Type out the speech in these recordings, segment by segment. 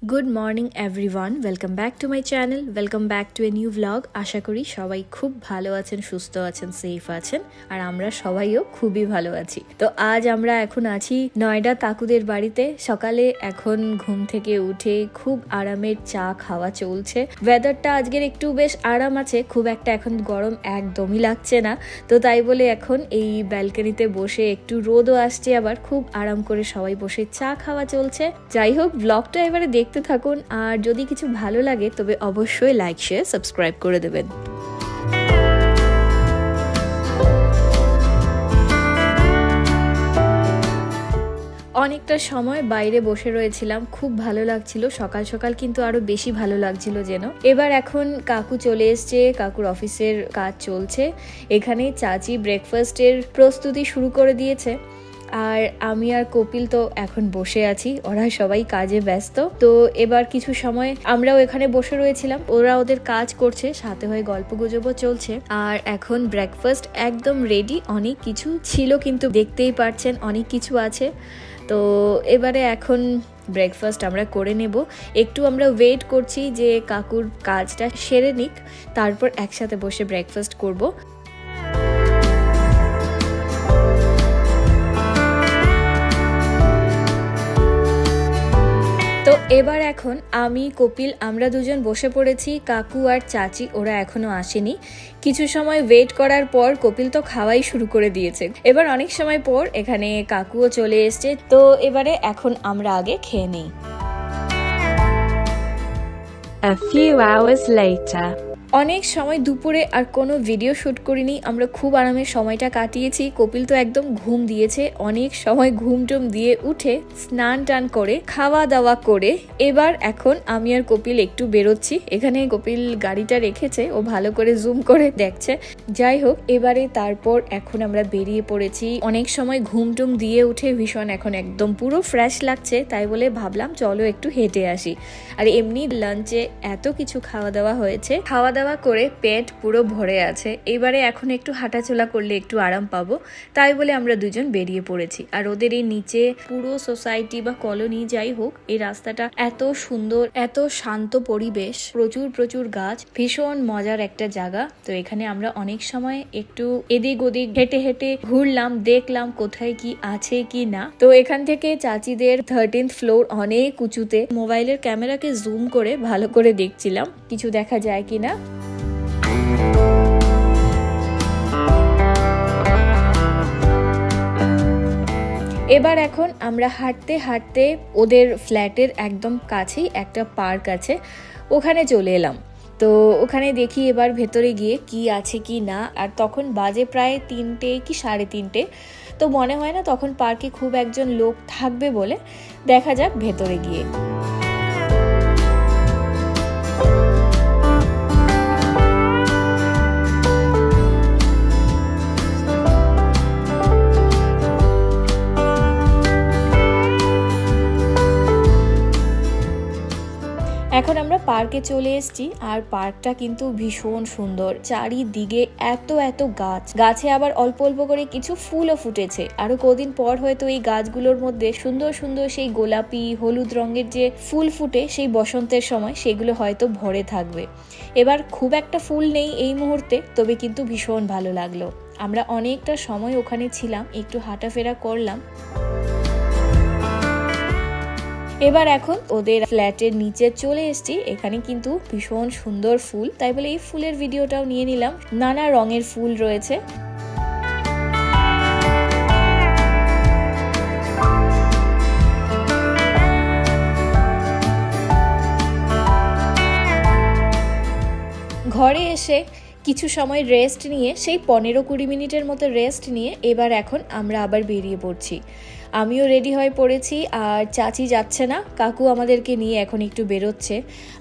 Good morning everyone, welcome back to my channel, welcome back to a new vlog. আশা করি সবাই খুব ভালো আছেন, সুস্থ আছেন, সেফ আছেন, আর আমরা সবাইও খুবই ভালো আছি। তো আজ আমরা এখন আছি নয়ডা কাকুদের বাড়িতে। সকালে এখন ঘুম থেকে উঠে খুব আরামের চা খাওয়া চলছে। ওয়েদারটা আজকের একটু বেশ আরাম আছে, খুব একটা এখন গরম একদমই লাগছে না। তো তাই বলে এখন এই ব্যালকনিতে বসে একটু রোদও আসছে, আবার খুব আরাম করে সবাই বসে চা খাওয়া চলছে। যাই হোক, ব্লগটা এবারে দেখতে থাকুন, আর যদি কিছু ভালো লাগে তবে অবশ্যই লাইক, শেয়ার, সাবস্ক্রাইব করে দেবেন। অনেকটা সময় বাইরে বসে রয়েছিলাম, খুব ভালো লাগছিল। সকাল সকাল কিন্তু আরো বেশি ভালো লাগছিল যেন। এবার এখন কাকু চলে এসছে, কাকুর অফিসের কাজ চলছে। এখানে চাচি ব্রেকফাস্টের প্রস্তুতি শুরু করে দিয়েছে, আর আমি আর কপিল তো এখন বসে আছি। ওরা সবাই কাজে ব্যস্ত। তো এবার কিছু সময় আমরাও এখানে বসে রয়েছিলাম, ওরা ওদের কাজ করছে, সাথে হয়ে গল্প গুজবও চলছে। আর এখন ব্রেকফাস্ট একদম রেডি। অনেক কিছু ছিল, কিন্তু দেখতেই পারছেন অনেক কিছু আছে। তো এবারে এখন ব্রেকফাস্ট আমরা করে নেব। একটু আমরা ওয়েট করছি যে কাকুর কাজটা সেরে নিক, তারপর একসাথে বসে ব্রেকফাস্ট করব। তো এবার এখন আমি, কপিল, আমরা দুজন বসে পড়েছি। কাকু আর চাচি ওরা এখনো আসেনি। কিছু সময় ওয়েট করার পর কপিল তো খাওয়াই শুরু করে দিয়েছে। এবার অনেক সময় পর এখানে কাকুও চলে এসছে। তো এবারে এখন আমরা আগে খেয়ে নেই। A few hours later. অনেক সময় দুপুরে আর কোনো ভিডিও শুট করিনি, আমরা খুব আরামের সময়টা কাটিয়েছি। কপিল তো একদম ঘুম দিয়েছে, অনেক সময় ঘুম টুম দিয়ে উঠে স্নান টান করে খাওয়া দাওয়া করে এবার এখন আমি আর কপিল একটু বেরোচ্ছি। এখানে কপিল গাড়িটা রেখেছে, ও ভালো করে জুম করে দেখছে। যাই হোক, এবারে তারপর এখন আমরা বেরিয়ে পড়েছি। অনেক সময় ঘুম টুম দিয়ে উঠে ভীষণ এখন একদম পুরো ফ্রেশ লাগছে, তাই বলে ভাবলাম চলো একটু হেঁটে আসি। আর এমনি লাঞ্চে এত কিছু খাওয়া দাওয়া হয়েছে, খাওয়া দাওয়া করে পেট পুরো ভরে আছে। এবারে এখন একটু হাঁটাচলা করলে একটু আরাম পাবো, তাই বলে আমরা দুজন বেরিয়ে পড়েছি। আর ওদের এই নিচে পুরো সোসাইটি বা কলোনি, যাই হোক, এই রাস্তাটা এত সুন্দর, এত শান্ত পরিবেশ, প্রচুর প্রচুর গাছ, ভীষণ মজার একটা জায়গা। তো এখানে আমরা অনেক সময় একটু এদিক ওদিক হেঁটে হেঁটে ঘুরলাম, দেখলাম কোথায় কি আছে কি না। তো এখান থেকে চাচিদের 13th ফ্লোর অনেক উঁচুতে। মোবাইলের ক্যামেরাকে জুম করে ভালো করে দেখছিলাম কিছু দেখা যায় কিনা। এবার এখন আমরা হাঁটতে হাঁটতে ওদের ফ্ল্যাটের একদম কাছেই একটা পার্ক আছে, ওখানে চলে এলাম। তো ওখানে দেখি এবার ভেতরে গিয়ে কি আছে কি না। আর তখন বাজে প্রায় 3টে কি 3:30। তো মনে হয় না তখন পার্কে খুব একজন লোক থাকবে বলে। দেখা যাক ভেতরে গিয়ে। এখন আমরা পার্কে চলে এসেছি, আর পার্কটা কিন্তু ভীষণ সুন্দর। চারিদিকে এত এত গাছ, গাছে আবার অল্প অল্প করে কিছু ফুলও ফুটেছে। আরো কদিন পর হয়তো এই গাছগুলোর মধ্যে সুন্দর সুন্দর সেই গোলাপি হলুদ রঙের যে ফুল ফুটে সেই বসন্তের সময়, সেগুলো হয়তো ভরে থাকবে। এবার খুব একটা ফুল নেই এই মুহূর্তে, তবে কিন্তু ভীষণ ভালো লাগলো। আমরা অনেকটা সময় ওখানে ছিলাম, একটু হাঁটাফেরা করলাম। এবার এখন ওদের ফ্ল্যাটের নিচে চলে এসেছি। এখানে কিন্তু ভীষণ সুন্দর ফুল, তাই বলে এই ফুলের ভিডিওটাও নিয়ে নিলাম। নানা রঙের ফুল রয়েছে। ঘরে এসে কিছু সময় রেস্ট নিয়ে, সেই 15-20 মিনিটের মতো রেস্ট নিয়ে এবার এখন আমরা আবার বেরিয়ে পড়ছি। আমিও রেডি হয়ে পড়েছি, আর চাচি যাচ্ছে না, কাকু আমাদেরকে নিয়ে এখন একটু বেরোচ্ছে।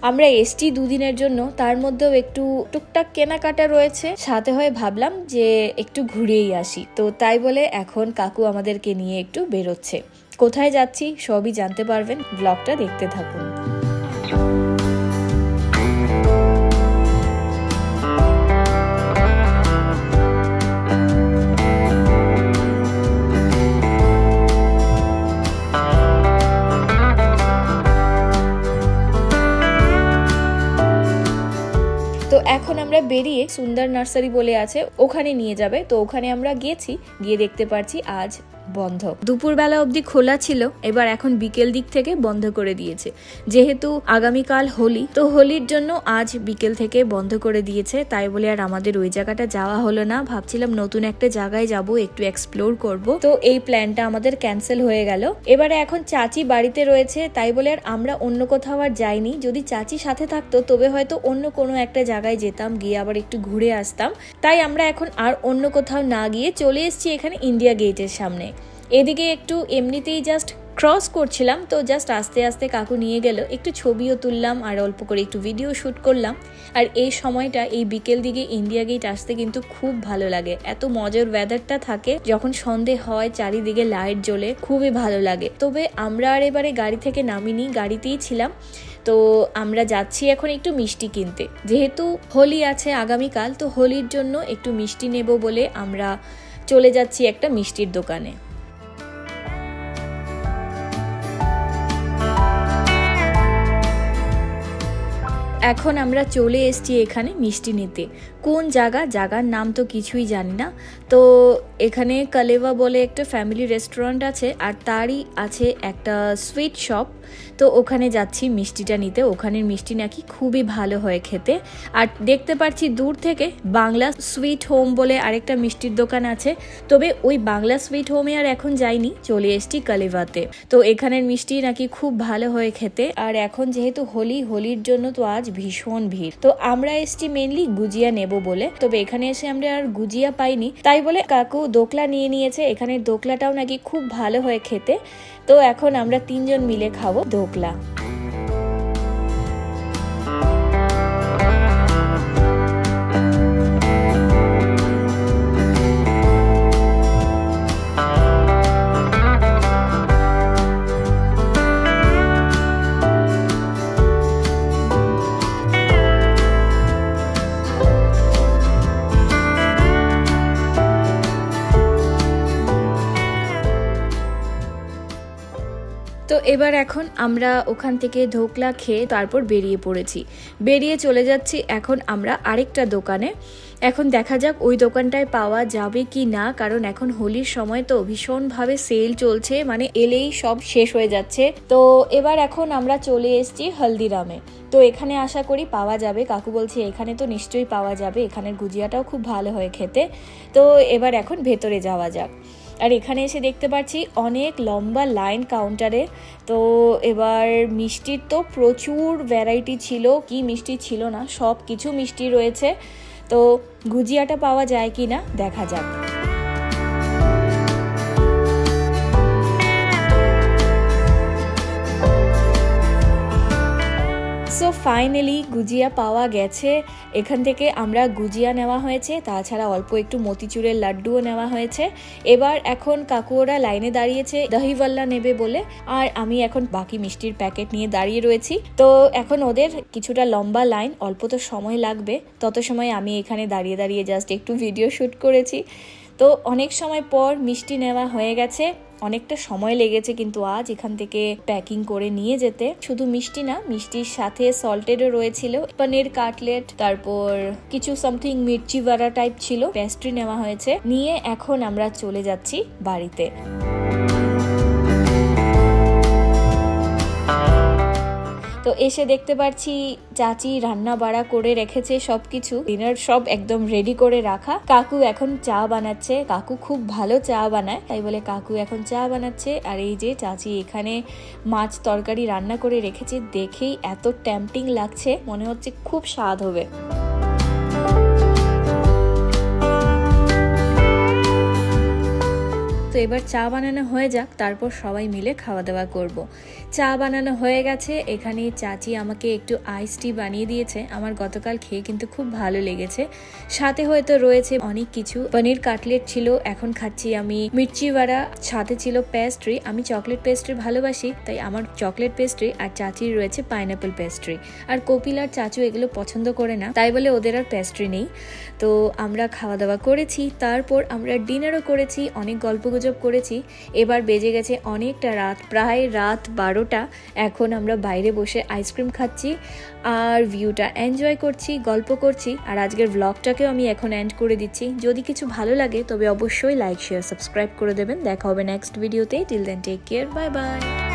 আমরা এসছি দুদিনের জন্য, তার মধ্যেও একটু টুকটাক কেনাকাটা রয়েছে, সাথে হয়ে ভাবলাম যে একটু ঘুরেই আসি। তো তাই বলে এখন কাকু আমাদেরকে নিয়ে একটু বেরোচ্ছে। কোথায় যাচ্ছি সবই জানতে পারবেন, ব্লগটা দেখতে থাকুন। আমরা বেরিয়ে সুন্দর নার্সারি বলে আছে ওখানে নিয়ে যাবে। তো ওখানে আমরা গেছি, গিয়ে দেখতে পাচ্ছি আজ বন্ধ। দুপুরবেলা অবধি খোলা ছিল, এবার এখন বিকেল দিক থেকে বন্ধ করে দিয়েছে। যেহেতু আগামীকাল হোলি, তো হোলির জন্য আজ বিকেল থেকে বন্ধ করে দিয়েছে। তাই বলে আর আমাদের ওই জায়গাটা যাওয়া হলো না। ভাবছিলাম নতুন একটা জায়গায় যাব, একটু এক্সপ্লোর করব, তো এই প্ল্যানটা আমাদের ক্যান্সেল হয়ে গেল। এবারে এখন চাচি বাড়িতে রয়েছে, তাই বলে আর আমরা অন্য কোথাও আর যাইনি। যদি চাচি সাথে থাকতো তবে হয়তো অন্য কোনো একটা জায়গায় যেতাম, গিয়ে আবার একটু ঘুরে আসতাম। তাই আমরা এখন আর অন্য কোথাও না গিয়ে চলে এসেছি এখানে ইন্ডিয়া গেটের সামনে। এদিকে একটু এমনিতেই জাস্ট ক্রস করছিলাম, তো জাস্ট আস্তে আস্তে কাকু নিয়ে গেল, একটু ছবিও তুললাম আর অল্প করে একটু ভিডিও শ্যুট করলাম। আর এই সময়টা, এই বিকেল দিকে ইন্ডিয়া গেট আসতে কিন্তু খুব ভালো লাগে। এত মজার ওয়েদারটা থাকে, যখন সন্ধে হয় চারিদিকে লাইট জ্বলে, খুবই ভালো লাগে। তবে আমরা আর এবারে গাড়ি থেকে নামিনি, গাড়িতেই ছিলাম। তো আমরা যাচ্ছি এখন একটু মিষ্টি কিনতে, যেহেতু হোলি আছে আগামীকাল, তো হোলির জন্য একটু মিষ্টি নেব বলে আমরা চলে যাচ্ছি একটা মিষ্টির দোকানে। এখন আমরা চলে এসেছি এখানে মিষ্টি নিতে। কোন জায়গার নাম তো কিছুই জানি না। তো এখানে কালেভা বলে একটা ফ্যামিলি রেস্টুরেন্ট আছে, আর তারই আছে একটা সুইট শপ। তো ওখানে যাচ্ছি মিষ্টিটা নিতে। ওখানের মিষ্টি নাকি খুবই ভালো হয় খেতে। আর দেখতে পাচ্ছি দূর থেকে বাংলা সুইট হোম বলে আরেকটা মিষ্টির দোকান আছে। তবে ওই বাংলা সুইট হোমে আর এখন যাইনি, চলে এসেছি কালেভাতে। তো এখানের মিষ্টি নাকি খুব ভালো হয় খেতে। আর এখন যেহেতু হোলির জন্য তো আজ ভীষণ ভিড়। তো আমরা এসেছি মেনলি গুজিয়া নেব বলে। তবে এখানে এসে আমরা আর গুজিয়া পাইনি, তাই বলে কাকু দোকলা নিয়ে নিয়েছে। এখানের দোকলাটাও নাকি খুব ভালো হয় খেতে। তো এখন আমরা 3 জন মিলে খাবো দোকলা। তো এবার এখন আমরা ওখান থেকে ধোকলা খেয়ে তারপর বেরিয়ে পড়েছি। বেরিয়ে চলে যাচ্ছি এখন আমরা আরেকটা দোকানে। এখন দেখা যাক ওই দোকানটায় পাওয়া যাবে কি না, কারণ এখন হোলির সময় তো ভীষণভাবে সেল চলছে, মানে এলেই সব শেষ হয়ে যাচ্ছে। তো এবার এখন আমরা চলে এসেছি হলদিরামে। তো এখানে আশা করি পাওয়া যাবে। কাকু বলছে এখানে তো নিশ্চয়ই পাওয়া যাবে, এখানের গুজিয়াটাও খুব ভালো হয় খেতে। তো এবার এখন ভেতরে যাওয়া যাক। আর এখানে এসে দেখতে পাচ্ছি অনেক লম্বা লাইন কাউন্টারে। তো এবার মিষ্টির তো প্রচুর ভ্যারাইটি ছিল, কি মিষ্টি ছিল না, সব কিছু মিষ্টি রয়েছে। তো গুজিয়াটা পাওয়া যায় কি না দেখা যাক। সো ফাইনালি গুজিয়া পাওয়া গেছে। এখান থেকে আমরা গুজিয়া নেওয়া হয়েছে, তাছাড়া অল্প একটু মতিচুরের লাড্ডুও নেওয়া হয়েছে। এবার এখন কাকু ওরা লাইনে দাঁড়িয়েছে দহিভাল্লা নেবে বলে, আর আমি এখন বাকি মিষ্টির প্যাকেট নিয়ে দাঁড়িয়ে রয়েছি। তো এখন ওদের কিছুটা লম্বা লাইন, অল্প তো সময় লাগবে, তত সময় আমি এখানে দাঁড়িয়ে দাঁড়িয়ে জাস্ট একটু ভিডিও শ্যুট করেছি। তো অনেক সময় পর মিষ্টি নেওয়া হয়ে গেছে, অনেকটা সময় লেগেছে কিন্তু আজ এখান থেকে প্যাকিং করে নিয়ে যেতে। শুধু মিষ্টি না, মিষ্টির সাথে সল্টেডও রয়েছিল, পনির কাটলেট, তারপর কিছু সামথিং মির্চি ভাড়া টাইপ ছিল, পেস্ট্রি নেওয়া হয়েছে। নিয়ে এখন আমরা চলে যাচ্ছি বাড়িতে। তো এসে দেখতে পাচ্ছি চাচি রান্না বাড়া করে রেখেছে সবকিছু, ডিনার সব একদম রেডি করে রাখা। কাকু এখন চা বানাচ্ছে, কাকু খুব ভালো চা বানায়, তাই বলে কাকু এখন চা বানাচ্ছে। আর এই যে চাচি এখানে মাছ তরকারি রান্না করে রেখেছে, দেখেই এত টেম্পটিং লাগছে, মনে হচ্ছে খুব স্বাদ হবে। তো এবার চা বানানো হয়ে যাক, তারপর সবাই মিলে খাওয়া দাওয়া করব। চা বানানো হয়ে গেছে, এখানে চাচি আমাকে একটু আইস টি বানিয়ে দিয়েছে, আমার গতকাল খেয়ে কিন্তু খুব ভালো লেগেছে। সাথে হয়তো রয়েছে অনেক কিছু, পনির কাটলেট ছিল, এখন খাচ্ছি আমি মির্চি ভাড়া, সাথে ছিল পেস্ট্রি। আমি চকলেট পেস্ট্রি ভালোবাসি, তাই আমার চকলেট পেস্ট্রি, আর চাচির রয়েছে পাইনাপেল পেস্ট্রি। আর কপিল আর চাচু এগুলো পছন্দ করে না, তাই বলে ওদের আর পেস্ট্রি নেই। তো আমরা খাওয়া দাওয়া করেছি, তারপর আমরা ডিনারও করেছি, অনেক গল্পগুজব গল্পগুজব করেছি। এবার বেজে গেছে অনেকটা রাত, প্রায় রাত 12টা। এখন আমরা বাইরে বসে আইসক্রিম খাচ্ছি আর ভিউটা এনজয় করছি, গল্প করছি। আর আজকের ব্লগটাকেও আমি এখন এন্ড করে দিচ্ছি। যদি কিছু ভালো লাগে তবে অবশ্যই লাইক, শেয়ার, সাবস্ক্রাইব করে দেবেন। দেখা হবে নেক্সট ভিডিওতে। Till then take care, bye by.